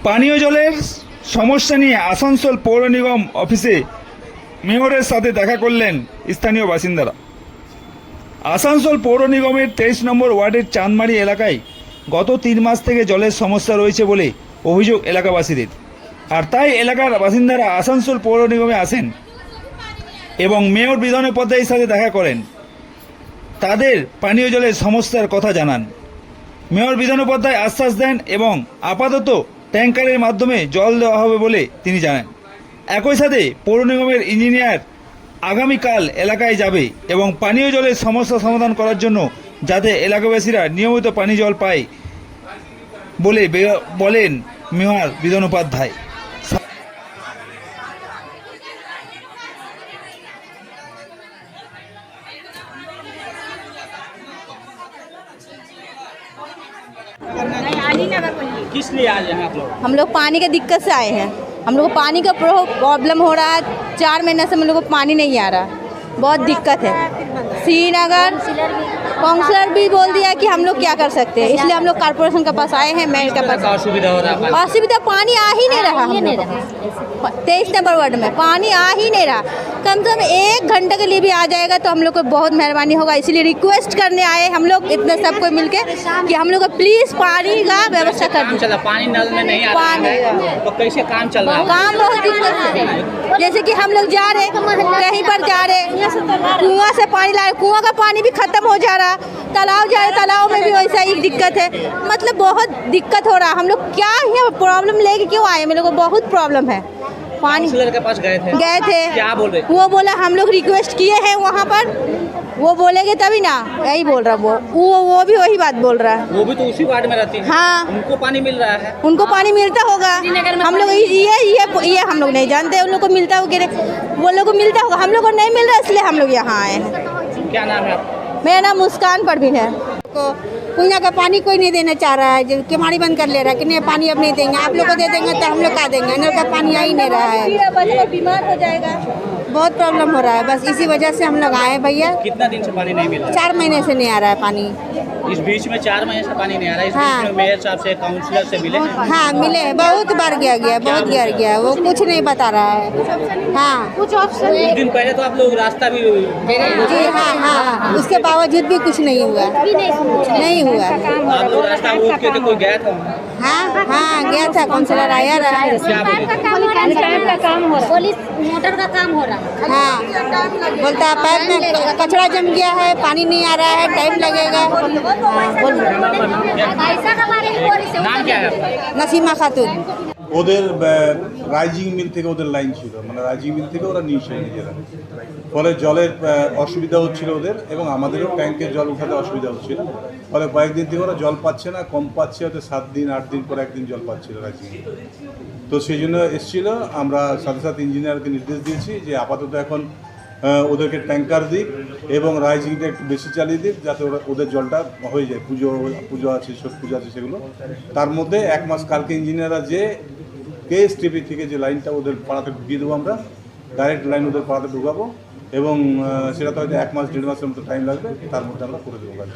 পানীয় জলের সমস্যা নিয়ে আসানসোল পৌর নিগম অফিসে মেয়রের সাথে দেখা করলেন স্থানীয় বাসিন্দারা। আসানসোল পৌর নিগমের 23 নম্বর ওয়ার্ডের চাঁদমারি এলাকায় গত 3 মাস থেকে জলের সমস্যা রয়েছে বলে অভিযোগ এলাকাবাসীদের। আর তাই এলাকার বাসিন্দারা আসানসোল পৌর নিগমে আসেন এবং মেয়র বিধান উপাধ্যায়ের সাথে দেখা করেন, তাদের পানীয় জলের সমস্যার কথা জানান। মেয়র বিধান উপাধ্যায় আশ্বাস দেন এবং আপাতত ট্যাঙ্কারের মাধ্যমে জল দেওয়া হবে বলে তিনি জানান। একই সাথে পৌর নিগমের ইঞ্জিনিয়ার আগামীকাল এলাকায় যাবে এবং পানীয় জলের সমস্যা সমাধান করার জন্য যাতে এলাকাবাসীরা নিয়মিত পানীয় জল পায় বলে বলেন মেয়র বিধান উপাধ্যায়। किस लिए आज यहाँ आप लोग? हम लोग पानी के दिक्कत से आए हैं। हम लोग को पानी का प्रॉब्लम हो रहा है। 4 महीने से हम लोग को पानी नहीं आ रहा, बहुत दिक्कत है। श्रीनगर काउंसलर भी बोल दिया कि हम लोग क्या कर सकते हैं, इसलिए हम लोग कॉर्पोरेशन के पास आए हैं, मेयर के पास। असुविधा हो रहा है? असुविधा पानी आ ही नहीं रहा। 23 नंबर वार्ड में पानी आ ही नहीं रहा। कम से कम 1 घंटे के लिए भी आ जाएगा तो हम लोग को बहुत मेहरबानी होगा। इसलिए रिक्वेस्ट करने आए हम लोग इतने सबको मिलके कि हम लोग को प्लीज़ पानी का व्यवस्था कर दीजिए। पानी नल में नहीं आ रहा है तो कैसे काम चल रहा है? काम बहुत दिक्कत है। जैसे कि हम लोग जा रहे कहीं पर जा रहे, कुआं से पानी ला रहे, कुआं का पानी भी खत्म हो जा रहा, तालाब जा रहे, तालाब में भी वैसा ही दिक्कत है। मतलब बहुत दिक्कत हो रहा। हम लोग क्या है प्रॉब्लम लेके क्यों आए, मेरे को बहुत प्रॉब्लम है। पानी के पास गए थे क्या बोल रहे? वो बोला हम लोग रिक्वेस्ट किए हैं वहाँ पर, वो बोलेंगे तभी ना, यही बोल रहा वो भी वही बात बोल रहा है। वो भी तो उसी वार्ड में रहती है। हाँ, उनको पानी मिल रहा है। उनको पानी मिलता होगा। हम लोग ये हम लोग नहीं जानते उन लोग को मिलता होगा, वो लोग को मिलता होगा, हम लोग को नहीं मिल रहा, इसलिए हम लोग यहाँ आए हैं। क्या नाम है आपका? मेरा नाम मुस्कान परवीन है। कुआं का पानी कोई नहीं देना चाह रहा है, किमाड़ी बंद कर ले रहा है कि नहीं पानी अब नहीं देंगे, आप लोग को दे देंगे तो हम लोग का देंगे। नल का पानी आ ही नहीं रहा है, बीमार हो जाएगा, बहुत प्रॉब्लम हो रहा है। बस इसी वजह से हम लोग आए भैया। कितना दिन से पानी नहीं मिल रहा? 4 महीने से नहीं आ रहा है पानी। इस बीच में 4 महीने से पानी नहीं आ रहा है। इस हाँ। बीच में मेयर साहब से काउंसलर से मिले? हाँ मिले, बहुत बार गया बहुत गया, वो कुछ नहीं बता रहा है। हाँ कुछ ऑप्शन कुछ दिन पहले तो आप लोग रास्ता भी जी हाँ, उसके बावजूद भी कुछ नहीं हुआ, नहीं हुआ। आप लोग रास्ता रोक के तो कोई गया था? हाँ गया था, काउंसलर आया रहा। पुलिस मोटर का काम हो रहा है। हाँ बोलता है पैर में कचरा जम गया है, पानी नहीं आ रहा है, टाइम लगेगा। नाम क्या है आपका? नसीमा खातून। ওদের রাইজিং মিল থেকে ওদের লাইন ছিল, মানে রাইজিং মিল থেকে ওরা নিয়েছিল নিজেরা, ফলে জলের অসুবিধা হচ্ছিল ওদের এবং আমাদেরও ট্যাঙ্কের জল উঠাতে অসুবিধা হচ্ছিল। ফলে কয়েকদিন থেকে ওরা জল পাচ্ছে না, কম পাচ্ছে, হয়তো 7 দিন 8 দিন পর একদিন জল পাচ্ছিল রাইজিং মিল। তো সেই জন্য এসেছিল, আমরা সাথে সাথে ইঞ্জিনিয়ারকে নির্দেশ দিয়েছি যে আপাতত এখন ওদেরকে ট্যাঙ্কার দিক এবং রাইজিংটা একটু বেশি চালিয়ে দিক, যাতে ওদের জলটা হয়ে যায়। পুজো আছে, ছট পুজো আছে, সেগুলো তার মধ্যে 1 মাস। কালকে ইঞ্জিনিয়াররা যে KSTP থেকে যে লাইনটা ওদের পাড়াতে ঢুকিয়ে দেবো, আমরা ডাইরেক্ট লাইন ওদের পাড়াতে ঢুকাবো এবং সেটা তো হয়তো 1 মাস 1.5 মাসের মতো টাইম লাগবে, তার মধ্যে আমরা করে দেবো কাজ।